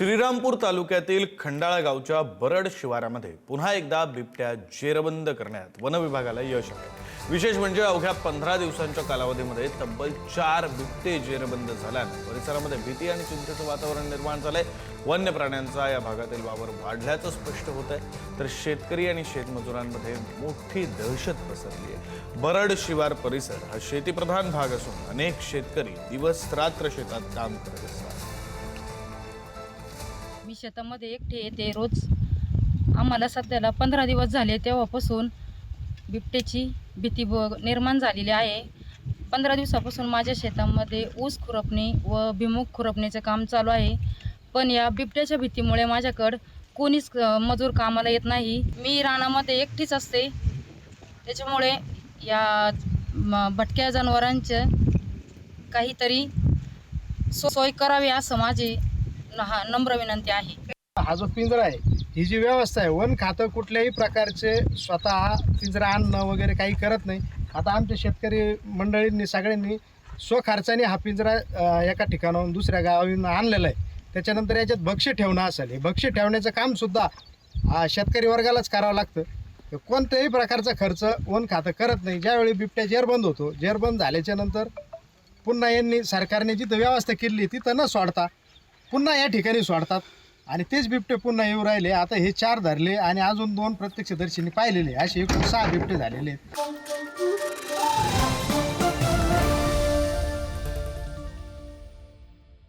श्रीरामपूर तालुक्यातील खंडाळा गावच्या बरड शिवारामध्ये पुन्हा एकदा बिबट्या जेरबंद करण्यात वन विभागाला यश आले। विशेष म्हणजे अवघ्या 15 दिवसांच्या कालावधीमध्ये तब्बल 4 बिबटे जेरबंद झाल्याने परिसरामध्ये भीती आणि चिंतेचं वातावरण निर्माण झालंय। वन्य प्राण्यांचा या भागातील वावर वाढल्याचं स्पष्ट होत आहे, तर शेतकरी आणि शेतमजुरांमध्ये मोठी दहशत पसरली आहे। बरड शिवार परिसर हा शेतीप्रधान भाग असून अनेक शेतकरी दिवस रात्र शेतात काम करत असतात। मी शेतामध्ये एकटे येते रोज। आम्हाला सध्याला 15 दिवस झाले तेव्हापासून बिबट्याची भीती निर्माण झालेली आहे। 15 दिवसापासून माझ्या शेतामध्ये ऊस खुरपणी व भिमुग खुरपणीचं काम चालू आहे, पण या बिबट्याच्या भीतीमुळे माझ्याकडे कोणीच मजूर कामाला येत नाही। मी रानामध्ये एकटीच असते, त्याच्यामुळे या भटक्या जनावरांचे काहीतरी सोय करावी असं माझी नम्र विनंती आहे। हा जो पिंजरा आहे, ही जी व्यवस्था आहे, वन खातं कुठल्याही प्रकारचे स्वतः पिंजरा आणणं वगैरे काही करत नाही। आता आमच्या शेतकरी मंडळींनी सगळ्यांनी स्वखर्चाने हा पिंजरा एका ठिकाणाहून दुसऱ्या गावाहून आणलेला आहे। त्याच्यानंतर याच्यात भक्ष्य ठेवणं असेल, हे भक्ष्य ठेवण्याचं कामसुद्धा शेतकरी वर्गालाच करावं लागतं। कोणत्याही प्रकारचा खर्च वन खातं करत नाही। ज्यावेळी बिबट्या जेरबंद होतो, जेरबंद झाल्याच्या नंतर पुन्हा यांनी सरकारने जिथं व्यवस्था केली तिथं न सोडता पुन्हा या ठिकाणी सोडतात आणि तेच बिबटे पुन्हा येऊ राहिले। आता हे 4 धरले आणि अजून 2 प्रत्यक्षदर्शींनी पाहिलेले, असे एकूण 6 बिबटे झालेले आहेत।